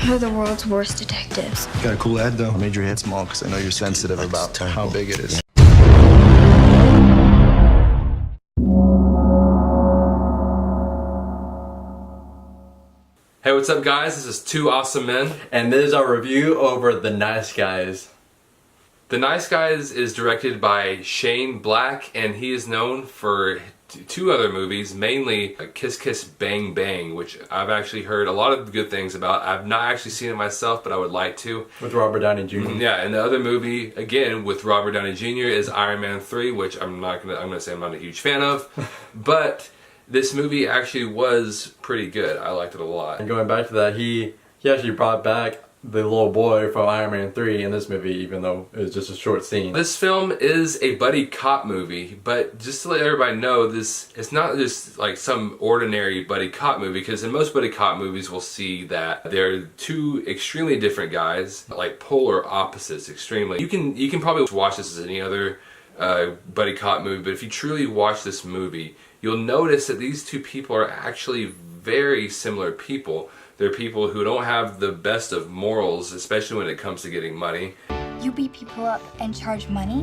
We're the world's worst detectives. You got a cool head, though. I made your head small because I know you're sensitive about how big it is. Hey, what's up guys? This is Two Awesome Men. And this is our review over The Nice Guys. The Nice Guys is directed by Shane Black, and he is known for two other movies, mainly Kiss Kiss Bang Bang, which I've actually heard a lot of good things about. I've not actually seen it myself, but I would like to. With Robert Downey Jr. Yeah, and the other movie, again, with Robert Downey Jr. is Iron Man 3, which I'm gonna say I'm not a huge fan of, but this movie actually was pretty good. I liked it a lot. And going back to that, he actually brought back the little boy from Iron Man 3 in this movie, even though it was just a short scene. This film is a buddy cop movie, but just to let everybody know, it's not just like some ordinary buddy cop movie, because in most buddy cop movies we'll see that they're two extremely different guys, like polar opposites, extremely. You can probably watch this as any other buddy cop movie, but if you truly watch this movie, you'll notice that these two people are actually very similar people. They're people who don't have the best of morals, especially when it comes to getting money. You beat people up and charge money?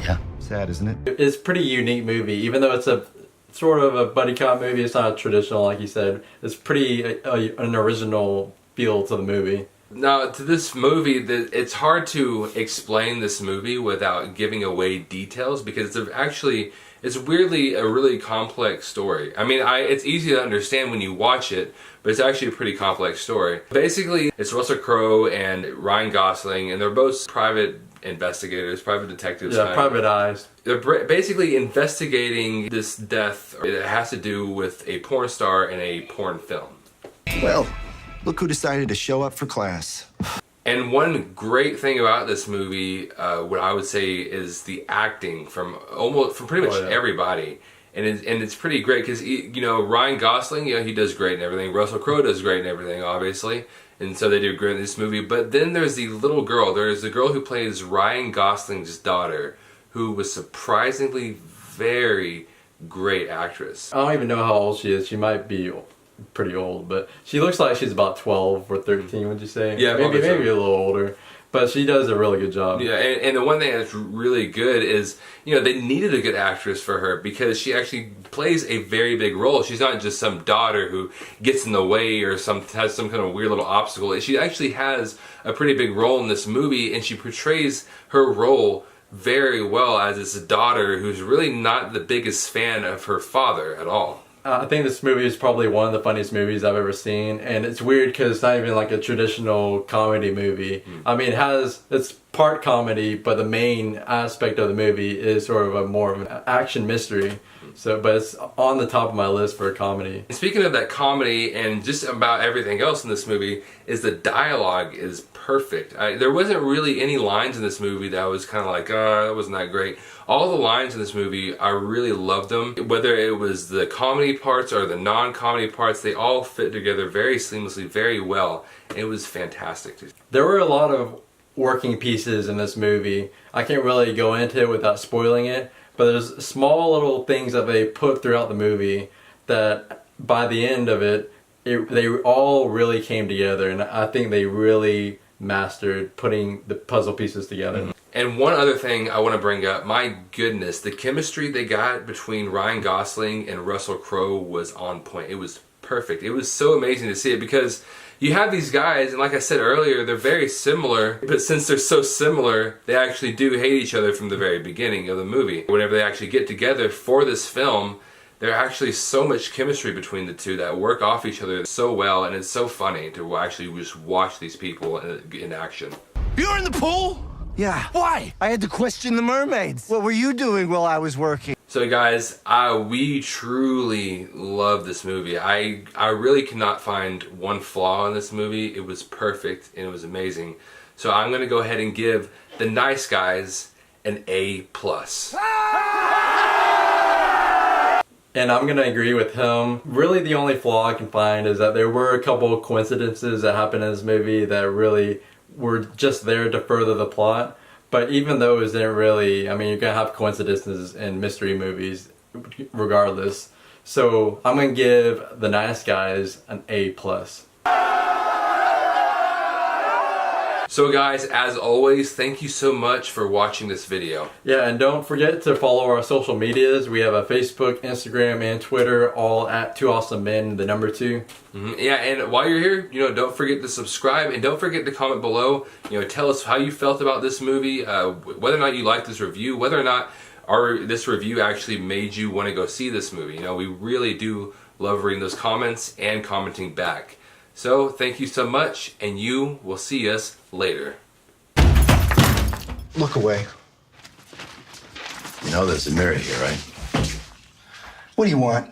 Yeah. Sad, isn't it? It's a pretty unique movie, even though it's a sort of a buddy cop movie. It's not traditional, like you said. It's pretty an original feel to the movie. Now, to this movie, it's hard to explain this movie without giving away details, because it's weirdly a really complex story. I mean, it's easy to understand when you watch it, but it's actually a pretty complex story. Basically, it's Russell Crowe and Ryan Gosling, and they're both private investigators, private detectives. Yeah, private eyes. They're basically investigating this death that has to do with a porn star in a porn film. Well, look who decided to show up for class. And one great thing about this movie, what I would say, is the acting from pretty much everybody, and it's pretty great because Ryan Gosling, he does great and everything. Russell Crowe does great and everything, obviously, and so they do great in this movie. But then there's the little girl. There's the girl who plays Ryan Gosling's daughter, who was surprisingly very great actress. I don't even know how old she is. She might be pretty old, but she looks like she's about 12 or 13, would you say? Yeah, maybe a little older, but she does a really good job. Yeah, and the one thing that's really good is, they needed a good actress for her, because she actually plays a very big role. She's not just some daughter who gets in the way or has some kind of weird little obstacle. She actually has a pretty big role in this movie, and she portrays her role very well as this daughter who's really not the biggest fan of her father at all. I think this movie is probably one of the funniest movies I've ever seen, and it's weird because it's not even like a traditional comedy movie. I mean, it's part comedy, but the main aspect of the movie is sort of a more of an action mystery. But it's on the top of my list for a comedy. Speaking of that comedy, and just about everything else in this movie, is the dialogue is perfect. There wasn't really any lines in this movie that I was kind of like, that wasn't that great. All the lines in this movie, I really loved them. Whether it was the comedy parts or the non-comedy parts, they all fit together very seamlessly, very well. It was fantastic. There were a lot of working pieces in this movie. I can't really go into it without spoiling it, but there's small little things that they put throughout the movie that by the end of it, they all really came together, and I think they really mastered putting the puzzle pieces together. And one other thing I want to bring up, my goodness, the chemistry they got between Ryan Gosling and Russell Crowe was on point. It was perfect. It was so amazing to see it, because you have these guys, and like I said earlier, they're very similar, but since they're so similar, they actually do hate each other from the very beginning of the movie. Whenever they actually get together for this film, there's actually so much chemistry between the two that work off each other so well, and it's so funny to actually just watch these people in action. You're in the pool? Yeah. Why? I had to question the mermaids. What were you doing while I was working? So guys, we truly love this movie. I really cannot find one flaw in this movie. It was perfect and it was amazing. So I'm gonna go ahead and give The Nice Guys an A+. And I'm gonna agree with him. Really the only flaw I can find is that there were a couple of coincidences that happened in this movie that really were just there to further the plot. But even those didn't really, I mean, you're gonna have coincidences in mystery movies regardless. So I'm gonna give The Nice Guys an A+. So guys, as always, thank you so much for watching this video. Yeah, and don't forget to follow our social medias. We have a Facebook, Instagram, and Twitter, all at 2awesomemen, the number 2. Yeah, and while you're here, don't forget to subscribe, and don't forget to comment below. Tell us how you felt about this movie, whether or not you liked this review, whether or not this review actually made you want to go see this movie. We really do love reading those comments and commenting back. So thank you so much, and you will see us later. Look away. You know there's a mirror here, right? What do you want?